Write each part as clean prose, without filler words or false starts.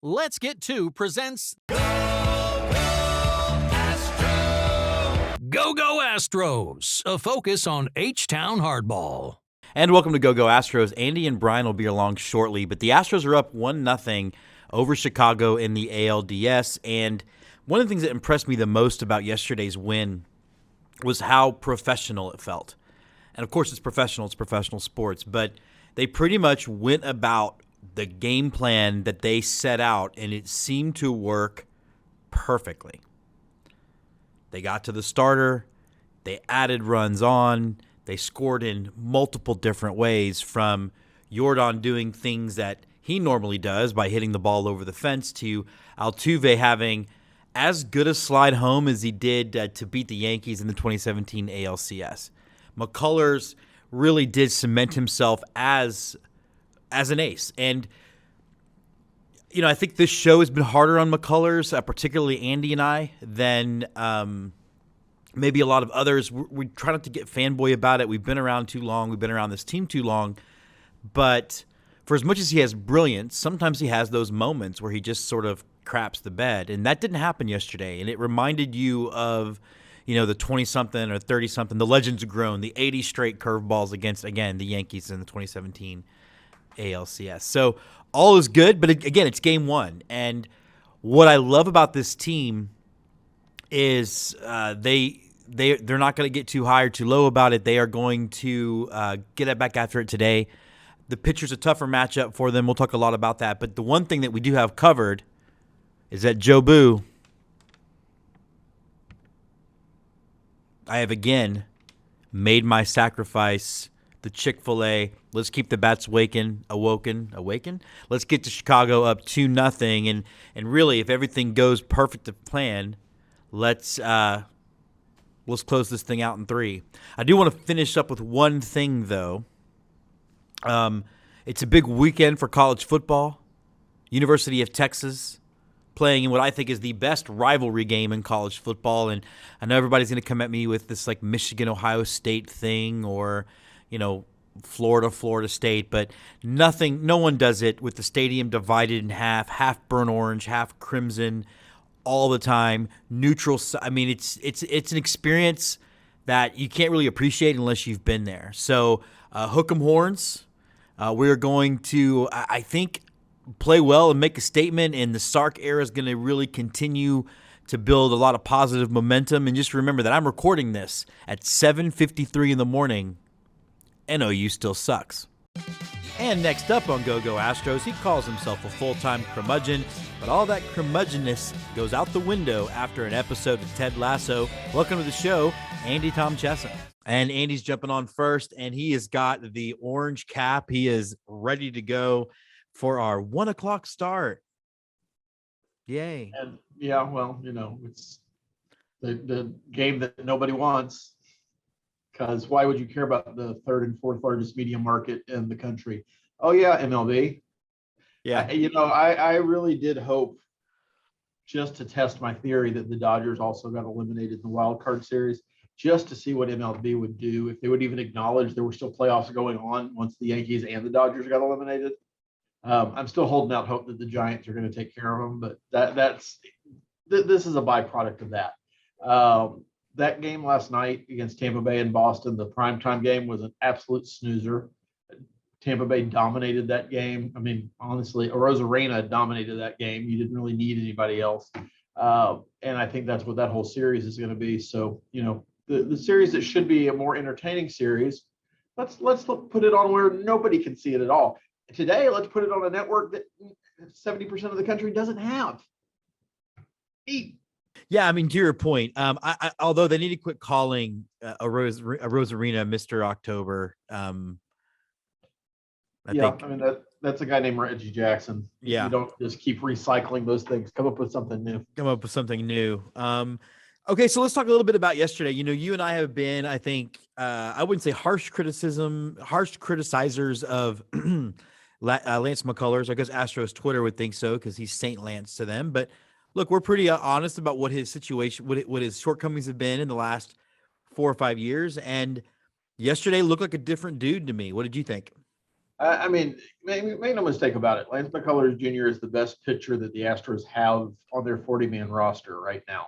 Let's Get To presents Go Go Astros, a focus on H-Town hardball. And welcome to Go Go Astros. Andy and Brian will be along shortly, but the Astros are up 1-0 over Chicago in the ALDS. And one of the things that impressed me the most about yesterday's win was how professional it felt. And of course, it's professional sports, but they pretty much went about the game plan that they set out, and it seemed to work perfectly. They got to the starter, they added runs on, they scored in multiple different ways, from Jordan doing things that he normally does by hitting the ball over the fence to Altuve having as good a slide home as he did to beat the Yankees in the 2017 ALCS. McCullers really did cement himself as an ace. And, you know, I think this show has been harder on McCullers, particularly Andy and I, than maybe a lot of others. We try not to get fanboy about it. We've been around too long. We've been around this team too long. But for as much as he has brilliance, sometimes he has those moments where he just sort of craps the bed. And that didn't happen yesterday. And it reminded you of, you know, the 20-something or 30-something, the legends have grown, the 80 straight curveballs against, again, the Yankees in the 2017 ALCS. So all is good, but again, it's game one. And what I love about this team is they're not going to get too high or too low about it. They are going to get it back after it today. The pitcher's a tougher matchup for them. We'll talk a lot about that. But the one thing that we do have covered is that Joe Boo, I have again made my sacrifice. The Chick-fil-A, let's keep the bats awoken. Let's get to Chicago up 2-0, and really, if everything goes perfect to plan, let's close this thing out in 3. I do want to finish up with one thing, though. It's a big weekend for college football. University of Texas playing in what I think is the best rivalry game in college football, and I know everybody's going to come at me with this like Michigan-Ohio State thing, or you know, Florida State, but no one does it with the stadium divided in half burnt orange, half crimson, all the time, neutral. I mean, it's an experience that you can't really appreciate unless you've been there. So hook 'em horns. We're going to, I think, play well and make a statement, and the Sark era is going to really continue to build a lot of positive momentum. And just remember that I'm recording this at 7:53 in the morning. NOU still sucks. And next up on Go Go Astros, he calls himself a full-time curmudgeon, but all that curmudgeonness goes out the window after an episode of Ted Lasso. Welcome to the show, Andy Tom Chesson. And Andy's jumping on first, and he has got the orange cap. He is ready to go for our 1 o'clock start. Yay. And yeah, well, you know, it's the game that nobody wants. Because why would you care about the third and fourth largest media market in the country? Oh, yeah, MLB. Yeah. I really did hope, just to test my theory, that the Dodgers also got eliminated in the wild card series, just to see what MLB would do, if they would even acknowledge there were still playoffs going on once the Yankees and the Dodgers got eliminated. I'm still holding out hope that the Giants are going to take care of them, but this is a byproduct of that. That game last night against Tampa Bay in Boston, the primetime game, was an absolute snoozer. Tampa Bay dominated that game. I mean, honestly, Arozarena dominated that game. You didn't really need anybody else. And I think that's what that whole series is going to be. So, you know, the series that should be a more entertaining series, let's put it on where nobody can see it at all. Today, let's put it on a network that 70% of the country doesn't have. Yeah, I mean, to your point, although they need to quit calling Arozarena Mr. October. I mean, that's a guy named Reggie Jackson. Yeah. You don't just keep recycling those things. Come up with something new. Okay, so let's talk a little bit about yesterday. You know, you and I have been, I think, I wouldn't say harsh criticizers of Lance McCullers. I guess Astros Twitter would think so because he's Saint Lance to them. But look, we're pretty honest about what his situation, what his shortcomings have been in the last 4 or 5 years. And yesterday looked like a different dude to me. What did you think? I mean, make no mistake about it. Lance McCullers Jr. is the best pitcher that the Astros have on their 40-man roster right now.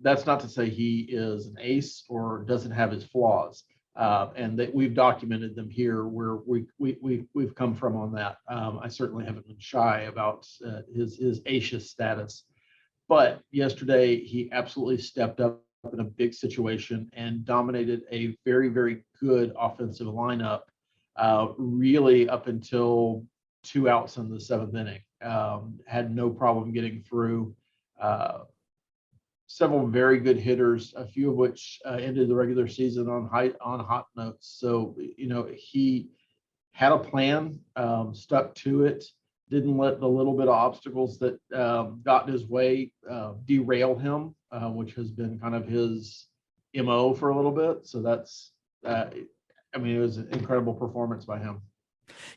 That's not to say he is an ace or doesn't have his flaws, and that we've documented them here where we've come from on that. I certainly haven't been shy about his ace status, but yesterday he absolutely stepped up in a big situation and dominated a very, very good offensive lineup, really up until 2 outs in the seventh inning. Had no problem getting through. Several very good hitters, a few of which ended the regular season on hot notes. So he had a plan, stuck to it, didn't let the little bit of obstacles that got in his way derail him, which has been kind of his MO for a little bit. So that's, it was an incredible performance by him.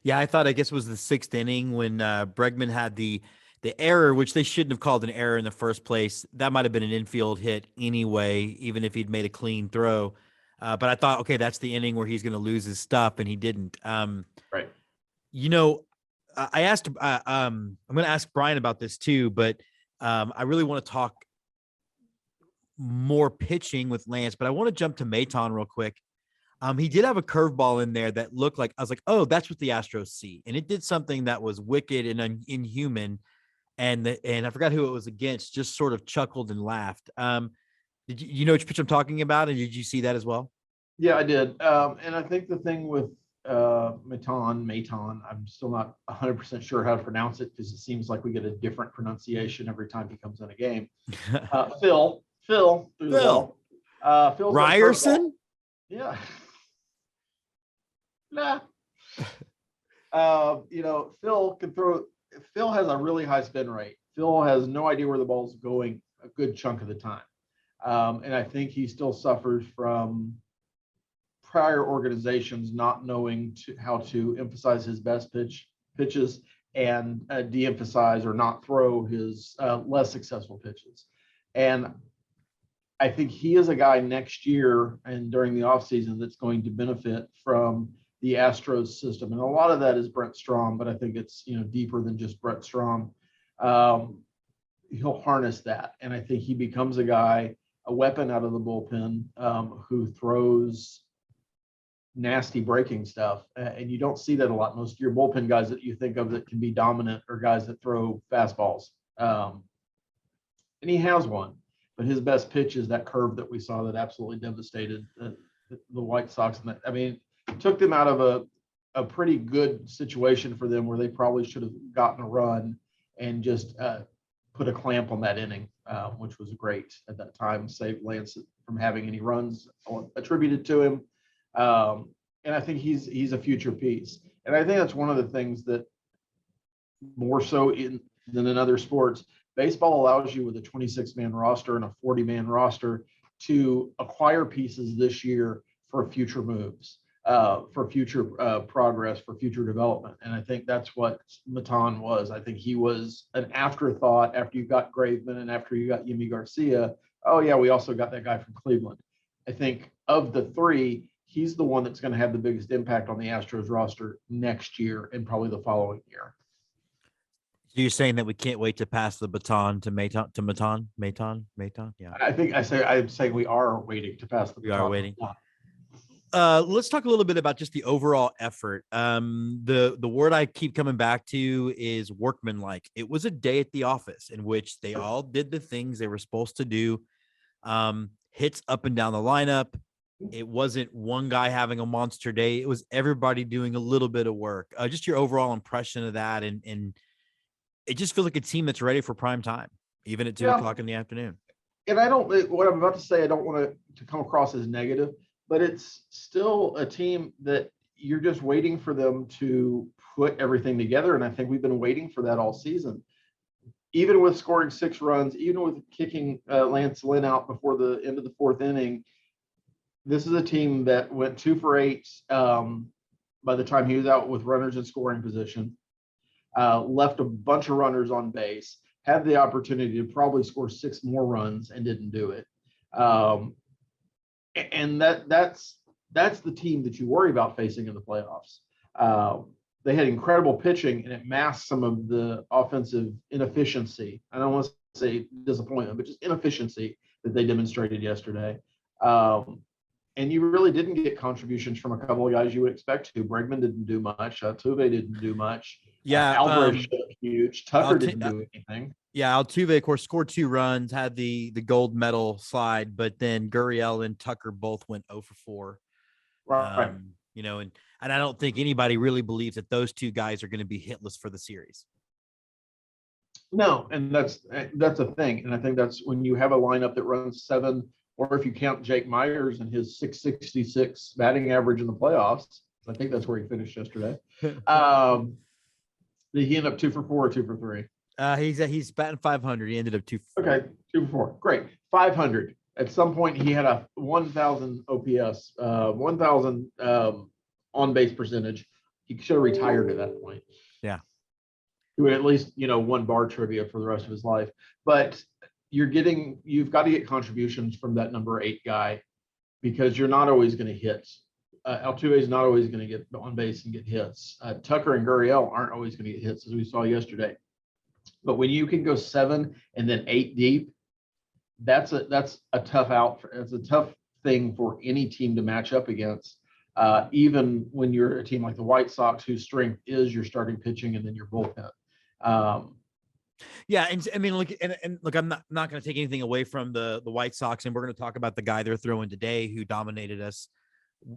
Yeah, I guess it was the sixth inning when Bregman had the error, which they shouldn't have called an error in the first place. That might have been an infield hit anyway, even if he'd made a clean throw. But I thought, okay, that's the inning where he's going to lose his stuff, and he didn't. Right. I asked. I'm going to ask Brian about this too, but I really want to talk more pitching with Lance. But I want to jump to Maton real quick. He did have a curveball in there that looked like, I was like, oh, that's what the Astros see, and it did something that was wicked and inhuman. And I forgot who it was against, just sort of chuckled and laughed. Did you know which pitch I'm talking about? And did you see that as well? Yeah, I did. And I think the thing with Maton, I'm still not 100% sure how to pronounce it because it seems like we get a different pronunciation every time he comes in a game. Phil through the ball. Phil's Ryerson? Yeah. Nah. Phil can throw. Phil has a really high spin rate. Phil has no idea where the ball's going a good chunk of the time. And I think he still suffers from prior organizations not knowing how to emphasize his best pitches and de-emphasize or not throw his less successful pitches. And I think he is a guy next year and during the offseason that's going to benefit from the Astros system. And a lot of that is Brent Strom, but I think it's, deeper than just Brent Strom. He'll harness that. And I think he becomes a weapon out of the bullpen who throws nasty breaking stuff. And you don't see that a lot. Most of your bullpen guys that you think of that can be dominant are guys that throw fastballs. And he has one, but his best pitch is that curve that we saw that absolutely devastated the White Sox. And took them out of a pretty good situation for them where they probably should have gotten a run and just put a clamp on that inning, which was great at that time, saved Lance from having any runs attributed to him. And I think he's a future piece. And I think that's one of the things that more so than in other sports, baseball allows you with a 26-man roster and a 40-man roster to acquire pieces this year for future moves. For future progress, for future development. And I think that's what Maton was. I think he was an afterthought after you got Graveman and after you got Yimi Garcia. Oh, yeah, we also got that guy from Cleveland. I think of the three, he's the one that's going to have the biggest impact on the Astros roster next year and probably the following year. So you're saying that we can't wait to pass the baton to Maton? Yeah. I'm saying we are waiting to pass the baton. We are waiting. Let's talk a little bit about just the overall effort. The word I keep coming back to is workmanlike. It was a day at the office in which they all did the things they were supposed to do. Hits up and down the lineup. It wasn't one guy having a monster day. It was everybody doing a little bit of work. Just your overall impression of that. And it just feels like a team that's ready for prime time, even at 2 o'clock in the afternoon. And what I'm about to say, I don't want it to come across as negative, but it's still a team that you're just waiting for them to put everything together. And I think we've been waiting for that all season. Even with scoring 6 runs, even with kicking Lance Lynn out before the end of the 4th inning, this is a team that went 2 for 8 by the time he was out with runners in scoring position, left a bunch of runners on base, had the opportunity to probably score 6 more runs and didn't do it. And that's the team that you worry about facing in the playoffs. They had incredible pitching, and it masked some of the offensive inefficiency. I don't want to say disappointment, but just inefficiency that they demonstrated yesterday. And you really didn't get contributions from a couple of guys you would expect to. Bregman didn't do much. Tuve didn't do much. Yeah, Alvarez showed up huge. Tucker didn't do anything. Yeah, Altuve, of course, scored 2 runs, had the gold medal slide, but then Gurriel and Tucker both went 0 for 4. Right. And I don't think anybody really believes that those 2 guys are going to be hitless for the series. No, and that's a thing. And I think that's when you have a lineup that runs 7, or if you count Jake Myers and his 666 batting average in the playoffs, I think that's where he finished yesterday. Did he end up 2 for 4 or 2 for 3? He's batting 500. He ended up 2 for 4. Okay, 2 for 4. Great. 500. At some point, he had a 1,000 OPS, 1,000 on base percentage. He should have retired at that point. Yeah. He would at least, 1 bar trivia for the rest of his life. But you've got to get contributions from that number 8 guy, because you're not always going to hit. Altuve is not always going to get on base and get hits. Tucker and Gurriel aren't always going to get hits, as we saw yesterday. But when you can go 7 and then 8 deep, that's a tough it's a tough thing for any team to match up against. Even when you're a team like the White Sox, whose strength is your starting pitching and then your bullpen. Yeah, and I mean, look, I'm not going to take anything away from the White Sox, and we're going to talk about the guy they're throwing today who dominated us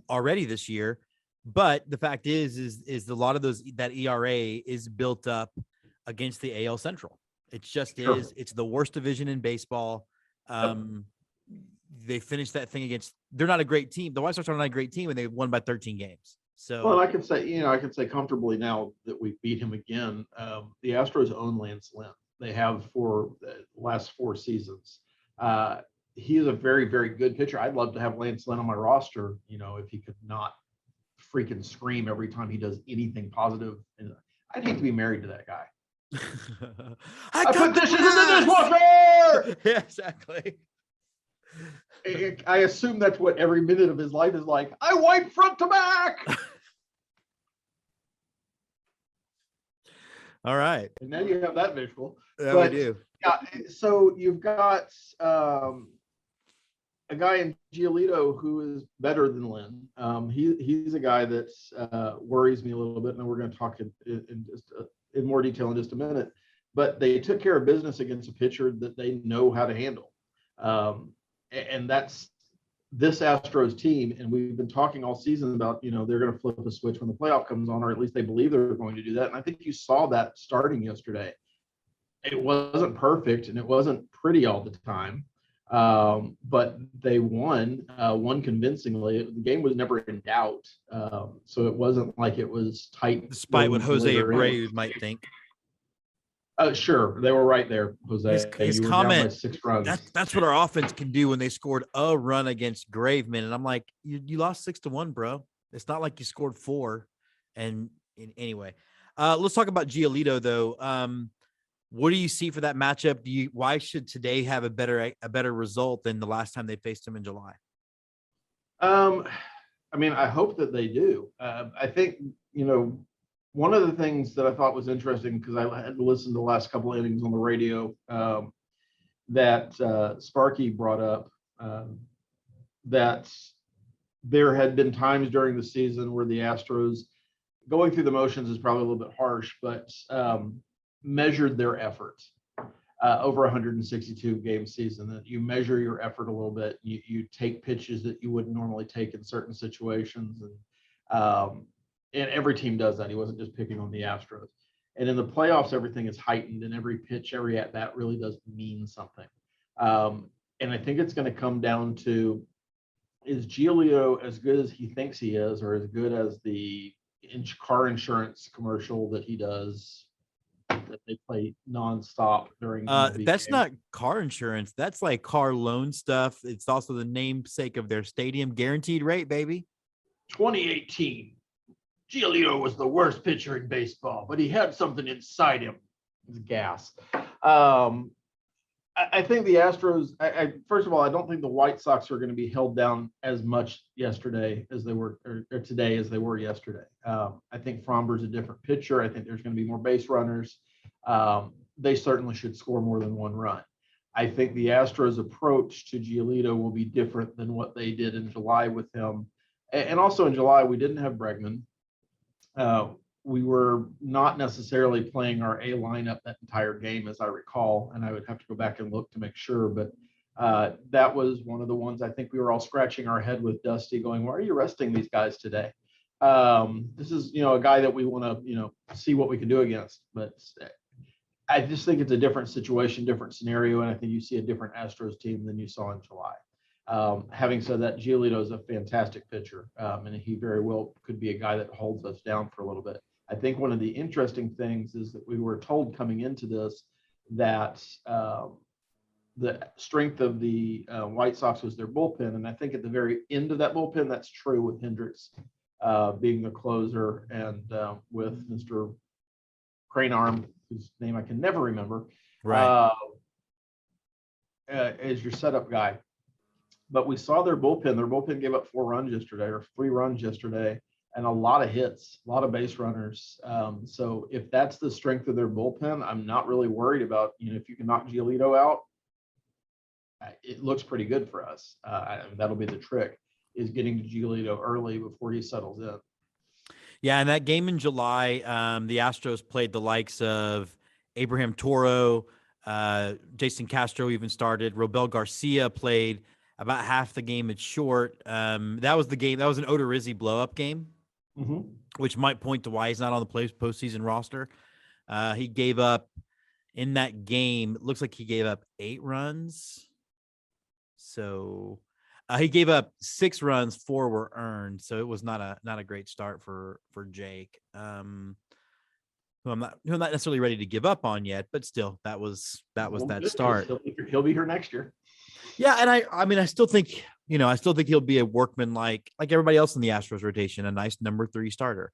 already this year. But the fact is a lot of that ERA is built up against the AL Central. It's just Sure. It's the worst division in baseball. They finished that thing they're not a great team. The White Sox are not a great team, and they won by 13 games. So, well, I can say comfortably now that we beat him again. The Astros own Lance Lynn. They have for the last 4 seasons. He is a very, very good pitcher. I'd love to have Lance Lynn on my roster, if he could not freaking scream every time he does anything positive. And I'd hate to be married to that guy. I put dishes in the dishwasher! Yeah, exactly. I assume that's what every minute of his life is like. I wipe front to back. All right. And now you have that visual. Yeah, we do. Yeah, so you've got a guy in Giolito who is better than Lynn. He's a guy that worries me a little bit, and we're going to talk in more detail in just a minute. But they took care of business against a pitcher that they know how to handle. And that's this Astros team. And we've been talking all season about, they're going to flip a switch when the playoff comes on, or at least they believe they're going to do that. And I think you saw that starting yesterday. It wasn't perfect and it wasn't pretty all the time. But they won convincingly. The game was never in doubt. So it wasn't like it was tight. Despite what Jose Abreu might think. Sure, they were right there, Jose. His comment, 6 runs. That's what our offense can do when they scored a run against Graveman. And I'm like, you lost 6-1, bro. It's not like you scored 4. And anyway, let's talk about Giolito, though. What do you see for that matchup? Why should today have a better result than the last time they faced him in July? I mean, I hope that they do. I think, one of the things that I thought was interesting, because I had to listen to the last couple of innings on the radio, that Sparky brought up, that there had been times during the season where the Astros, going through the motions is probably a little bit harsh, but measured their effort over 162 game season. That you measure your effort a little bit. You take pitches that you wouldn't normally take in certain situations, and every team does that. He wasn't just picking on the Astros. And in the playoffs, everything is heightened, and every pitch, every at bat really does mean something. And I think it's going to come down to, is Giolito as good as he thinks he is, or as good as the car insurance commercial that he does, that they play nonstop during? That's not car insurance. That's like car loan stuff. It's also the namesake of their stadium, guaranteed rate, baby. 2018. Giolito was the worst pitcher in baseball, but he had something inside him. It's gas. I think the Astros, first of all, I don't think the White Sox are going to be held down as much yesterday as they were, or today as they were yesterday. I think Fromber's a different pitcher. I think there's going to be more base runners. They certainly should score more than one run. I think the Astros' approach to Giolito will be different than what they did in July with him. And also in July, we didn't have Bregman. We were not necessarily playing our A lineup that entire game, as I recall, and I would have to go back and look to make sure. But that was one of the ones I think we were all scratching our head with Dusty, going, "Why are you resting these guys today?" This is, a guy that we want to, see what we can do against. But I just think it's a different situation, different scenario, and I think you see a different Astros team than you saw in July. Having said that, Giolito is a fantastic pitcher, and he very well could be a guy that holds us down for a little bit. I think one of the interesting things is that we were told coming into this that the strength of the White Sox was their bullpen, and I think at the very end of that bullpen, that's true with Hendricks being the closer, and with Mr. Crane Arm, whose name I can never remember, Right. as your setup guy. But we saw their bullpen. Their bullpen gave up 4 runs yesterday, or 3 runs yesterday, and a lot of hits, a lot of base runners. So if that's the strength of their bullpen, I'm not really worried about, if you can knock Giolito out, it looks pretty good for us. That'll be the trick, is getting to Giolito early before he settles in. Yeah, and that game in July, the Astros played the likes of Abraham Toro, Jason Castro even started. Robel Garcia played about half the game at short. That was the game. That was an Odorizzi blow-up game, which might point to why he's not on the postseason roster. He gave up in that game. It looks like he gave up 8 runs. So he gave up 6 runs, 4 were earned. So it was not a great start for Jake, who I'm not necessarily ready to give up on yet, but still that was that start. He'll be here next year. Yeah, and I still think he'll be a workman like everybody else in the Astros rotation, a nice number 3 starter.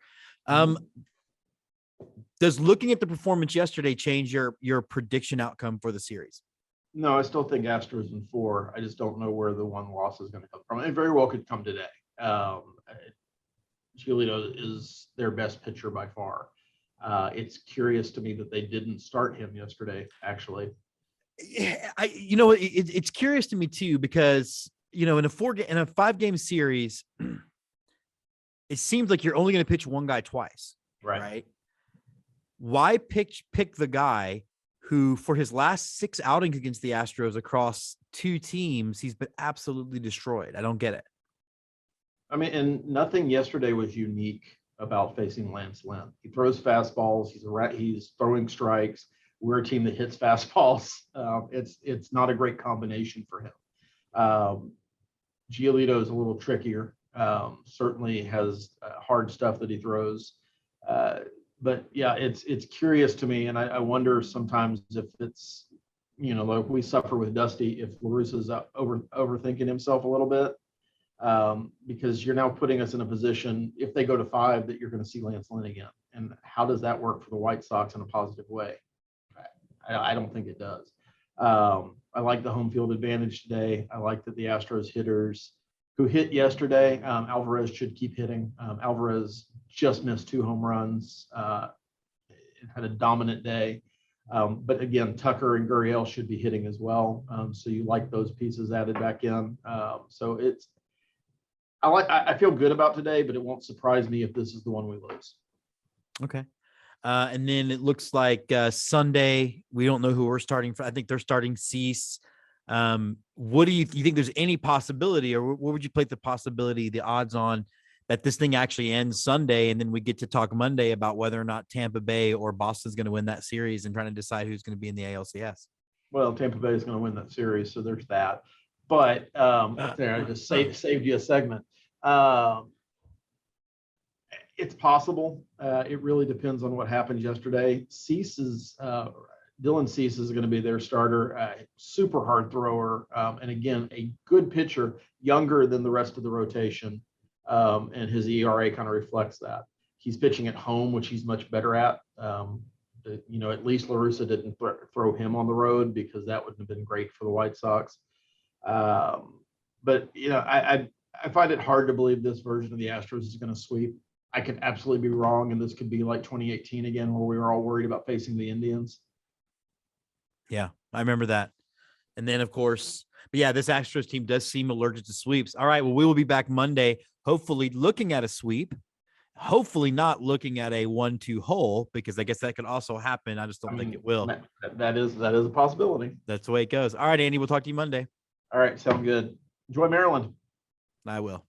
Does looking at the performance yesterday change your prediction outcome for the series? No, I still think Astros in 4. I just don't know where the one loss is going to come from. It very well could come today. Giolito is their best pitcher by far. It's curious to me that they didn't start him yesterday, actually. Yeah, it's curious to me too, because in a 5-game series, it seems like you're only going to pitch one guy twice, right? Why pick the guy who, for his last 6 outings against the Astros across 2 teams, he's been absolutely destroyed? I don't get it. I mean, and nothing yesterday was unique about facing Lance Lynn. He throws fastballs. He's throwing strikes. We're a team that hits fastballs. It's not a great combination for him. Giolito is a little trickier. Certainly has hard stuff that he throws. But yeah, it's curious to me, and I wonder sometimes if it's, like we suffer with Dusty, if La Russa's overthinking himself a little bit, because you're now putting us in a position, if they go to 5, that you're going to see Lance Lynn again. And how does that work for the White Sox in a positive way? I don't think it does. I like the home field advantage today. I like that the Astros hitters who hit yesterday, Alvarez should keep hitting. Alvarez just missed 2 home runs, had a dominant day. But again, Tucker and Gurriel should be hitting as well. So you like those pieces added back in. So I feel good about today, but it won't surprise me if this is the one we lose. Okay. And then it looks like Sunday, we don't know who we're starting for. I think they're starting Cease. What do you think there's any possibility, or what would you play the odds on that this thing actually ends Sunday, and then we get to talk Monday about whether or not Tampa Bay or Boston's going to win that series and trying to decide who's going to be in the ALCS? Well, Tampa Bay is going to win that series, so there's that. But I just saved you a segment. It's possible. It really depends on what happens yesterday. Dylan Cease is going to be their starter, super hard thrower, and again, a good pitcher, younger than the rest of the rotation, and his ERA kind of reflects that. He's pitching at home, which he's much better at. At least LaRussa didn't throw him on the road, because that wouldn't have been great for the White Sox. But I find it hard to believe this version of the Astros is going to sweep. I could absolutely be wrong, and this could be like 2018 again, where we were all worried about facing the Indians. Yeah, I remember that. And then, of course, but yeah, this Astros team does seem allergic to sweeps. All right, well, we will be back Monday, hopefully looking at a sweep, hopefully not looking at a 1-2 hole, because I guess that could also happen. I just don't think it will. That is a possibility. That's the way it goes. All right, Andy, we'll talk to you Monday. All right, sound good. Enjoy Maryland. I will.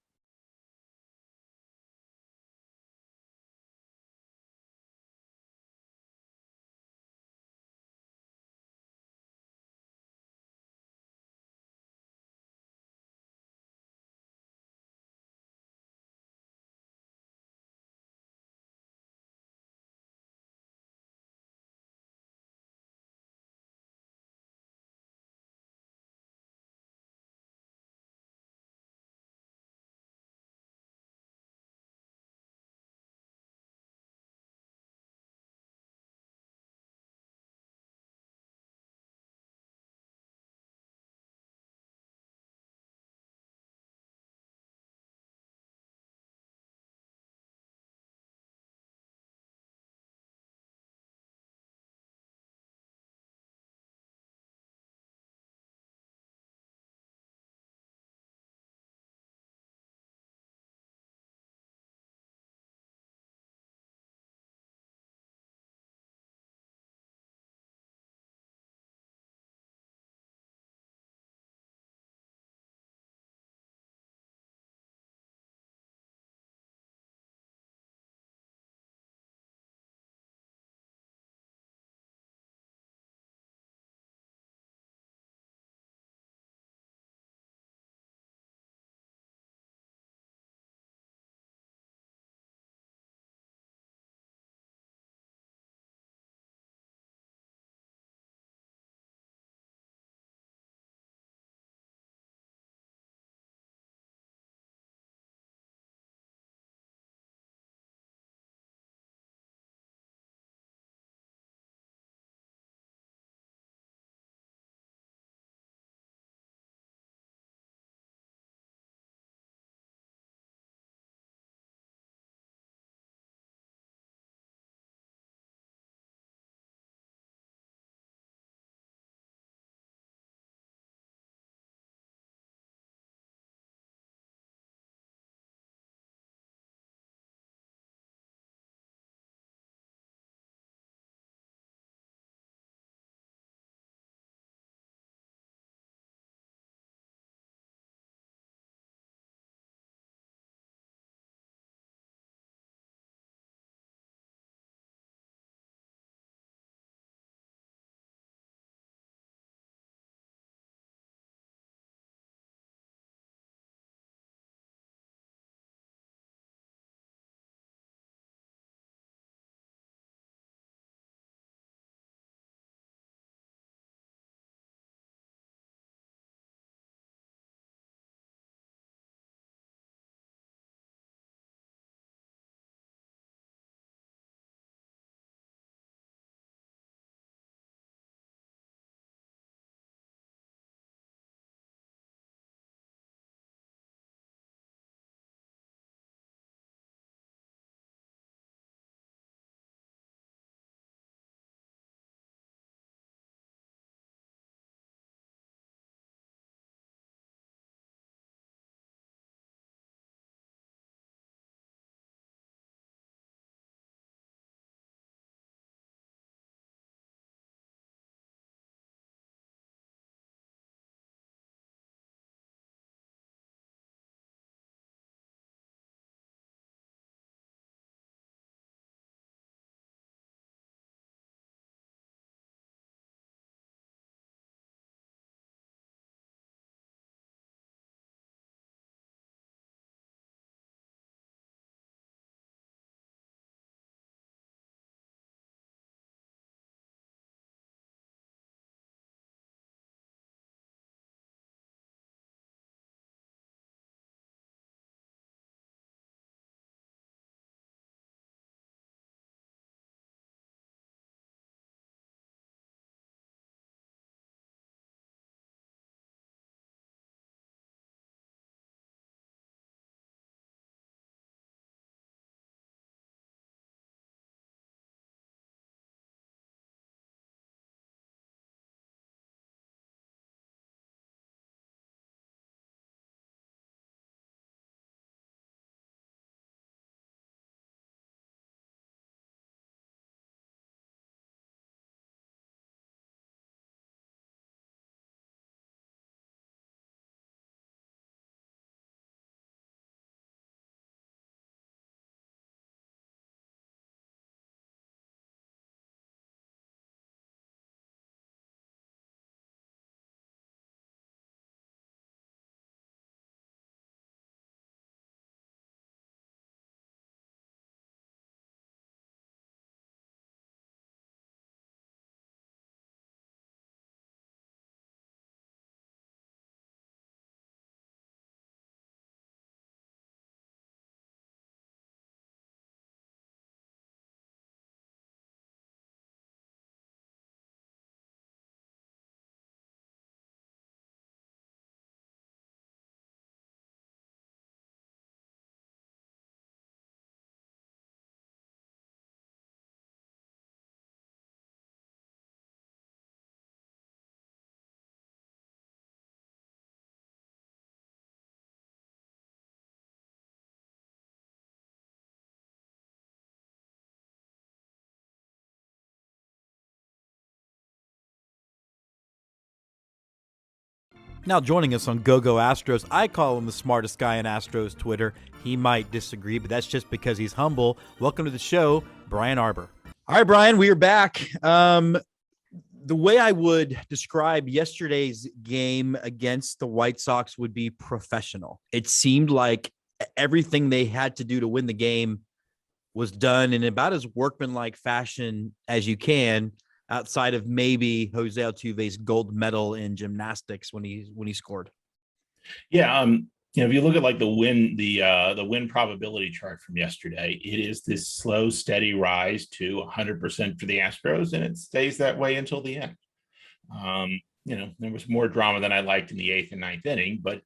Now joining us on Go Astros, I call him the smartest guy in Astros Twitter. He might disagree, but that's just because he's humble. Welcome to the show, Brian Arbor. All right, Brian, we are back. The way I would describe yesterday's game against the White Sox would be professional. It seemed like everything they had to do to win the game was done in about as workmanlike fashion as you can, outside of maybe Jose Altuve's gold medal in gymnastics when he scored. Yeah, if you look at like the win probability chart from yesterday, it is this slow, steady rise to 100% for the Astros, and it stays that way until the end. There was more drama than I liked in the 8th and 9th inning, but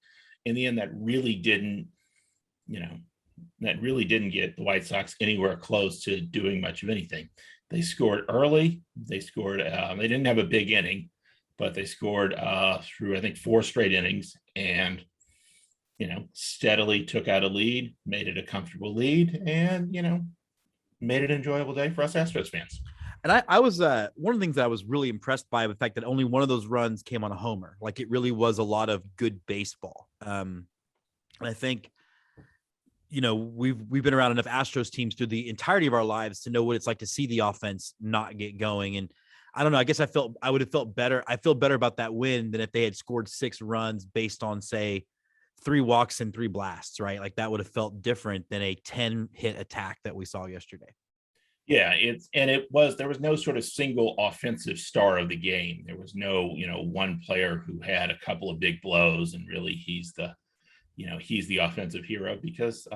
in the end, that really didn't get the White Sox anywhere close to doing much of anything. They scored early. They scored. They didn't have a big inning, but they scored through, I think, 4 straight innings, and steadily took out a lead, made it a comfortable lead, and made it an enjoyable day for us Astros fans. And I was one of the things that I was really impressed by the fact that only one of those runs came on a homer. Like, it really was a lot of good baseball. And I think, we've been around enough Astros teams through the entirety of our lives to know what it's like to see the offense not get going. And I don't know, I guess I would have felt better. I feel better about that win than if they had scored 6 runs based on, say, 3 walks and 3 blasts, right? Like, that would have felt different than a 10-hit attack that we saw yesterday. Yeah, there was no sort of single offensive star of the game. There was no, one player who had a couple of big blows, and really he's the offensive hero because,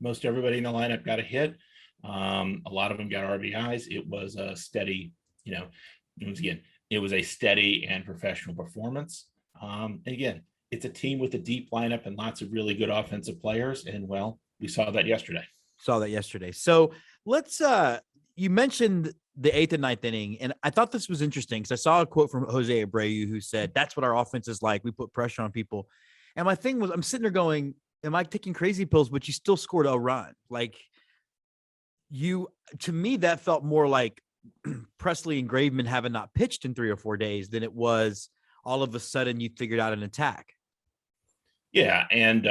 most everybody in the lineup got a hit. A lot of them got RBIs. It was a steady, it was a steady and professional performance. Again, it's a team with a deep lineup and lots of really good offensive players. And we saw that yesterday. So let's, you mentioned the 8th and 9th inning, and I thought this was interesting because I saw a quote from Jose Abreu who said, "That's what our offense is like. We put pressure on people." And my thing was, I'm sitting there going, am I taking crazy pills? But you still scored a run. Like, to me, that felt more like Presley and Graveman having not pitched in 3 or 4 days than it was all of a sudden you figured out an attack. Yeah, and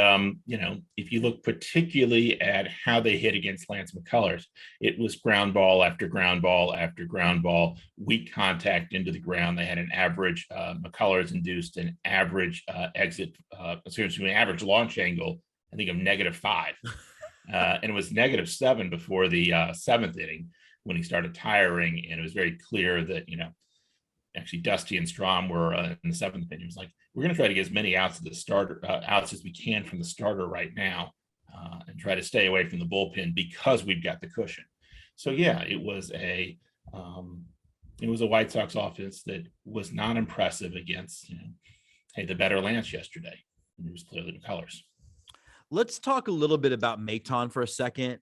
if you look particularly at how they hit against Lance McCullers, it was ground ball after ground ball after ground ball, weak contact into the ground. They had an average McCullers induced an average average launch angle, I think, of -5, and it was -7 before the 7th inning when he started tiring, and it was very clear that actually Dusty and Strom were in the 7th inning. It was like, we're going to try to get as many outs as we can from the starter right now, and try to stay away from the bullpen because we've got the cushion. So yeah, it was a White Sox offense that was not impressive against the better Lance yesterday. It was clearly the colors. Let's talk a little bit about Maton for a second.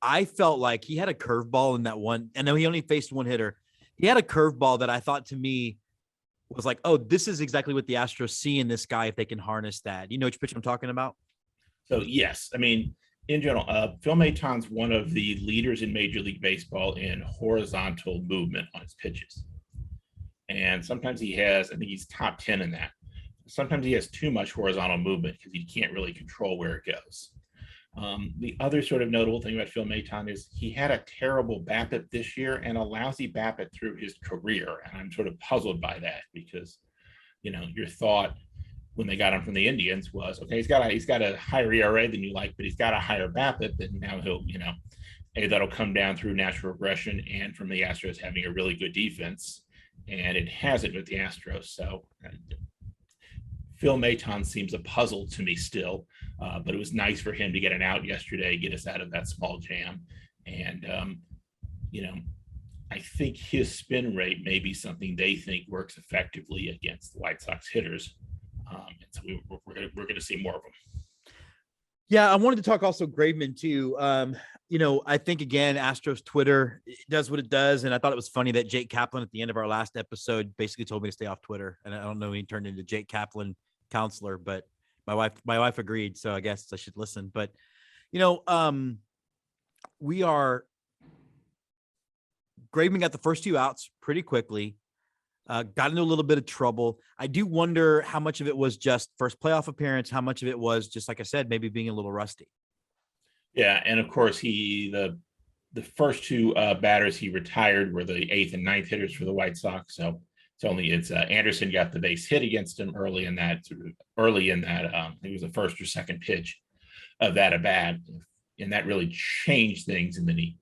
I felt like he had a curveball in that one. I know he only faced one hitter. He had a curveball that I thought to me was like, oh, this is exactly what the Astros see in this guy if they can harness that. You know which pitch I'm talking about? So, yes. I mean, in general, Phil Maton's one of the leaders in Major League Baseball in horizontal movement on his pitches. And sometimes I think he's top 10 in that. Sometimes he has too much horizontal movement because he can't really control where it goes. The other sort of notable thing about Phil Maton is he had a terrible BABIP this year and a lousy BABIP through his career. And I'm sort of puzzled by that because, your thought when they got him from the Indians was, okay, he's got a higher ERA than you like, but he's got a higher BABIP, and now he'll, that'll come down through natural regression and from the Astros having a really good defense. And it hasn't with the Astros. So Phil Maton seems a puzzle to me still, but it was nice for him to get an out yesterday, get us out of that small jam. And, I think his spin rate may be something they think works effectively against the White Sox hitters. And so we're going to see more of them. Yeah, I wanted to talk also Graveman too. I think, again, Astros Twitter does what it does. And I thought it was funny that Jake Kaplan at the end of our last episode basically told me to stay off Twitter. And I don't know, he turned into Jake Kaplan counselor, but my wife agreed. So I guess I should listen. But, Graveman got the first 2 outs pretty quickly. got into a little bit of trouble. I do wonder how much of it was just first playoff appearance, how much of it was just, like I said, maybe being a little rusty. Yeah, and of course the first two batters he retired were the eighth and ninth hitters for the White Sox. So it's Anderson got the base hit against him early in that. I think it was the first or second pitch of that at bat, and that really changed things. And then he,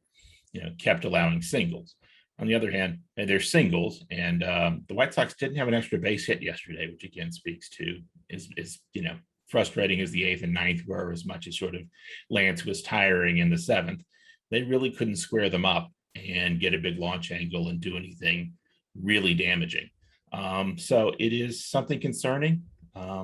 kept allowing singles. On the other hand, they're singles, and the White Sox didn't have an extra base hit yesterday, which again speaks to is frustrating as the eighth and ninth were, as much as sort of Lance was tiring in the seventh. They really couldn't square them up and get a big launch angle and do anything really damaging. So it is something concerning.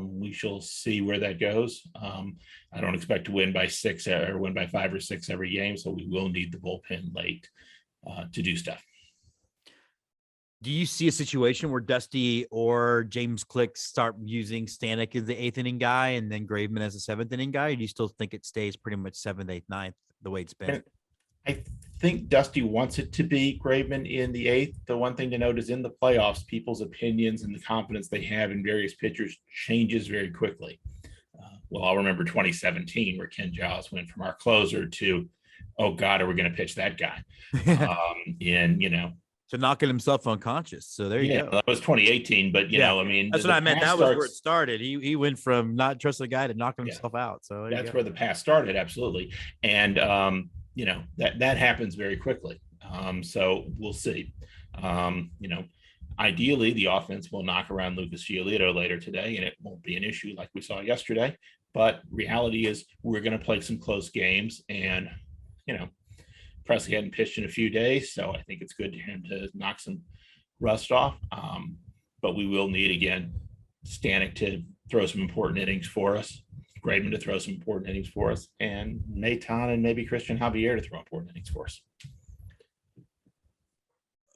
We shall see where that goes. I don't expect to win by 6 or win by 5 or 6 every game, so we will need the bullpen late to do stuff. Do you see a situation where Dusty or James Click start using Stanek as the 8th inning guy and then Graveman as the 7th inning guy? Or do you still think it stays pretty much 7th, 8th, 9th the way it's been? I think Dusty wants it to be Graveman in the 8th. The one thing to note is in the playoffs, people's opinions and the confidence they have in various pitchers changes very quickly. Well, I'll remember 2017 where Ken Giles went from our closer to, oh God, are we going to pitch that guy? To knocking himself unconscious. So there you go. That was 2018, but that's what I meant. That was where it started. He went from not trusting the guy to knocking himself out. So that's where the past started. Absolutely. And, that happens very quickly. So we'll see. Ideally the offense will knock around Lucas Giolito later today and it won't be an issue like we saw yesterday. But reality is we're going to play some close games and, Presley hadn't pitched in a few days, so I think it's good to him to knock some rust off. But we will need, again, Stanek to throw some important innings for us, Graveman to throw some important innings for us, and Maton and maybe Christian Javier to throw important innings for us.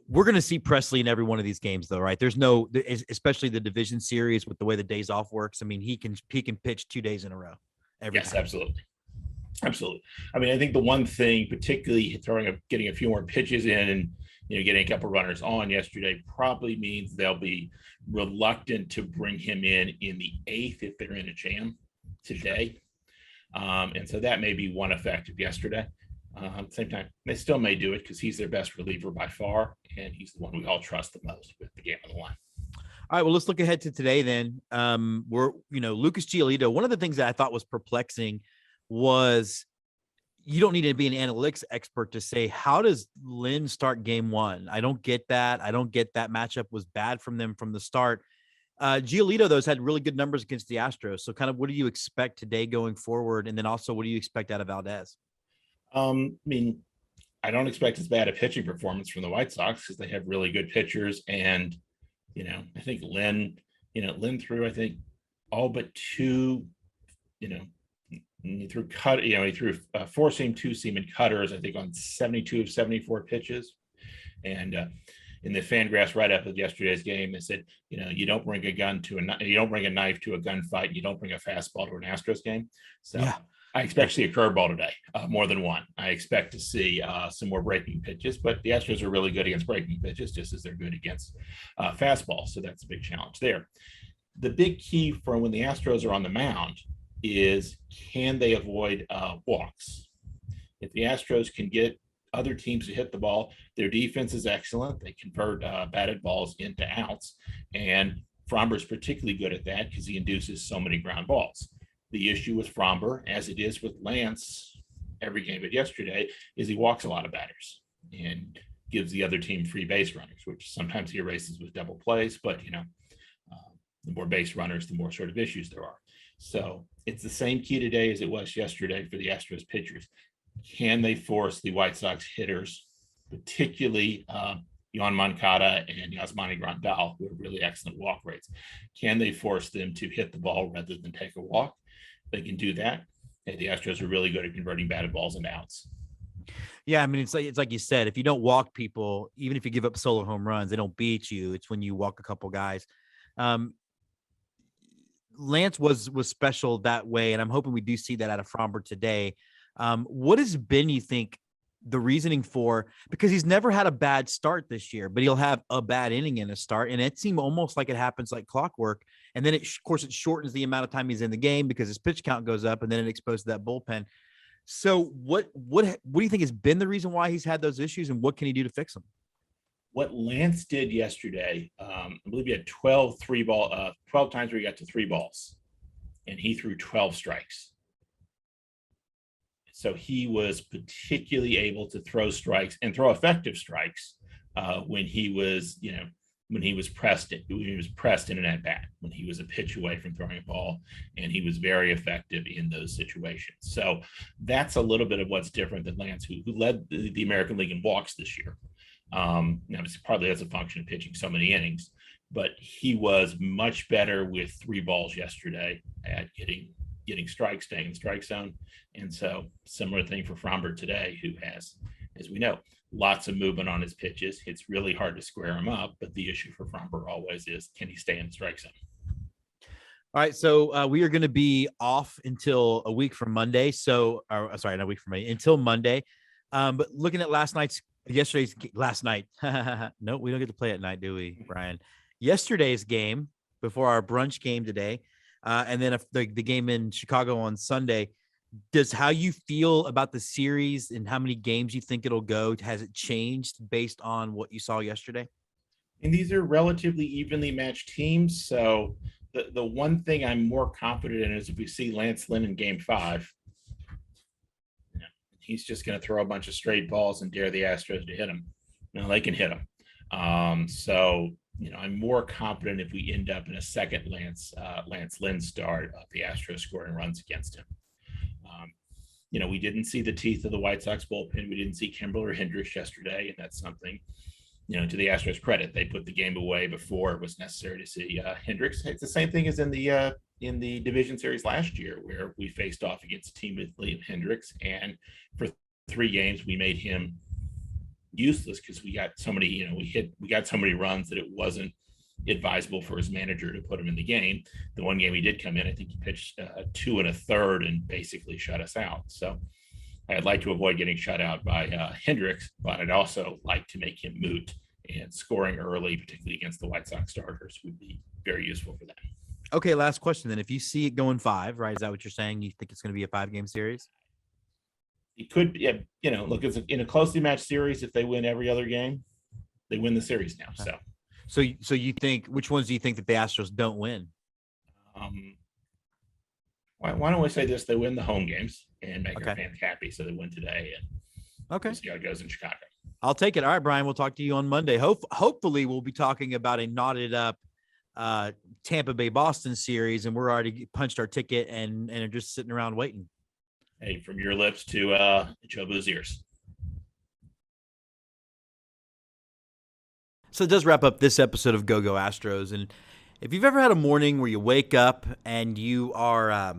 We're going to see Presley in every one of these games, though, right? There's no, especially the division series with the way the days off works. I mean, he can pitch 2 days in a row. Yes, absolutely. Absolutely. I mean, I think the one thing, particularly getting a few more pitches in and, getting a couple runners on yesterday probably means they'll be reluctant to bring him in the 8th if they're in a jam today. And so that may be one effect of yesterday. At the same time, they still may do it because he's their best reliever by far, and he's the one we all trust the most with the game on the line. All right, well, let's look ahead to today then. Lucas Giolito, one of the things that I thought was perplexing was you don't need to be an analytics expert to say, how does Lynn start game 1? I don't get that. I don't get that matchup was bad from them from the start. Giolito, though, has had really good numbers against the Astros. So kind of what do you expect today going forward? And then also, what do you expect out of ALDS? I mean, I don't expect as bad a pitching performance from the White Sox because they have really good pitchers. And, I think Lynn threw, I think, all but 2, he threw he threw 4-seam, 2-seam, and cutters, I think, on 72 of 74 pitches. And in the Fangraphs write-up of yesterday's game, they said, you don't bring a knife to a gunfight. You don't bring a fastball to an Astros game. So yeah. I expect to see a curveball today, more than one. I expect to see some more breaking pitches, but the Astros are really good against breaking pitches, just as they're good against fastballs. So that's a big challenge there. The big key for when the Astros are on the mound is, can they avoid walks? If the Astros can get other teams to hit the ball, their defense is excellent. They convert batted balls into outs, and Fromber's particularly good at that because he induces so many ground balls. The issue with Fromber, as it is with Lance every game but yesterday, is he walks a lot of batters and gives the other team free base runners, which sometimes he erases with double plays, but the more base runners, the more sort of issues there are. So it's the same key today as it was yesterday for the Astros pitchers. Can they force the White Sox hitters, particularly Yoan Moncada and Yasmani Grandal, who have really excellent walk rates? Can they force them to hit the ball rather than take a walk? They can do that. And the Astros are really good at converting batted balls into outs. Yeah, I mean, it's like you said, if you don't walk people, even if you give up solo home runs, they don't beat you. It's when you walk a couple guys. Lance was special that way, and I'm hoping we do see that out of Fromber today. What has been, you think, the reasoning for, because he's never had a bad start this year, but he'll have a bad inning in a start. And it seemed almost like it happens like clockwork. And then, of course, it shortens the amount of time he's in the game because his pitch count goes up, and then it exposes that bullpen. So what do you think has been the reason why he's had those issues, and what can he do to fix them? What Lance did yesterday, I believe he had 12 times where he got to 3 balls, and he threw 12 strikes. So he was particularly able to throw strikes and throw effective strikes when he was pressed in an at bat, when he was a pitch away from throwing a ball, and he was very effective in those situations. So that's a little bit of what's different than Lance, who led the American League in walks this year. Now, it's partly as a function of pitching so many innings, but he was much better with 3 balls yesterday at getting strikes, staying in the strike zone. And so similar thing for Fromber today, who has, as we know, lots of movement on his pitches. It's really hard to square him up, but the issue for Fromber always is, can he stay in the strike zone? All right, so we are going to be off until a week from Monday. Not a week from Monday, until Monday. But looking at last night. No, we don't get to play at night, do we, Brian? Yesterday's game before our brunch game today, and then the game in Chicago on Sunday. Does how you feel about the series and how many games you think it'll go, has it changed based on what you saw yesterday? And these are relatively evenly matched teams. So the one thing I'm more confident in is if we see Lance Lynn in Game 5, he's just going to throw a bunch of straight balls and dare the Astros to hit him. Now they can hit him. So I'm more confident if we end up in a second Lance Lynn start of the Astros scoring runs against him. We didn't see the teeth of the White Sox bullpen. We didn't see Kimbrel or Hendricks yesterday, and that's something, to the Astros' credit. They put the game away before it was necessary to see Hendricks. It's the same thing as in the division series last year, where we faced off against a team with Liam Hendricks, and for 3 games we made him useless because we got so many, we got so many runs that it wasn't advisable for his manager to put him in the game. The one game he did come in, I think he pitched 2 1/3 and basically shut us out. So I'd like to avoid getting shut out by Hendricks, but I'd also like to make him moot, and scoring early, particularly against the White Sox starters, would be very useful for them. Okay, last question then. If you see it going 5, right? Is that what you're saying? You think it's going to be a 5-game series? It could, look, it's in a closely matched series. If they win every other game, they win the series now. So you think, which ones do you think that the Astros don't win? Why don't we say this? They win the home games and make our fans happy. So they win today, and we'll see how it goes in Chicago. I'll take it. All right, Brian, we'll talk to you on Monday. Hopefully we'll be talking about a knotted up Tampa Bay Boston series, and we're already punched our ticket and are just sitting around waiting. Hey, from your lips to Joe Boo's ears. So it does wrap up this episode of Go Go Astros. And if you've ever had a morning where you wake up and you are,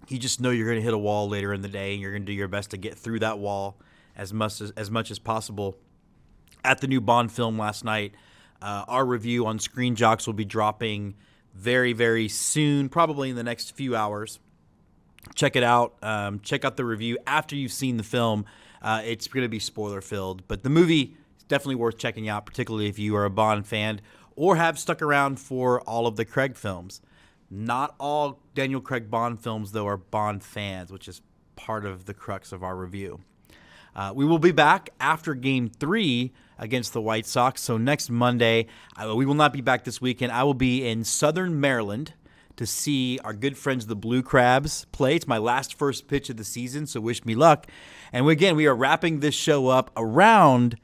you just know you're going to hit a wall later in the day, and you're going to do your best to get through that wall as much as possible. At the new Bond film last night, our review on Screen Jocks will be dropping very, very soon, probably in the next few hours. Check it out. Check out the review after you've seen the film. It's going to be spoiler filled, but the movie is definitely worth checking out, particularly if you are a Bond fan or have stuck around for all of the Craig films. Not all Daniel Craig Bond films, though, are Bond fans, which is part of the crux of our review. We will be back after Game 3 against the White Sox. So next Monday, we will not be back this weekend. I will be in Southern Maryland to see our good friends the Blue Crabs play. It's my first pitch of the season, so wish me luck. And again, we are wrapping this show up around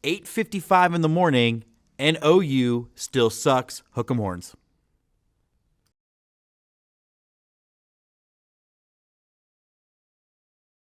8:55 in the morning, and OU still sucks. Hook 'em horns.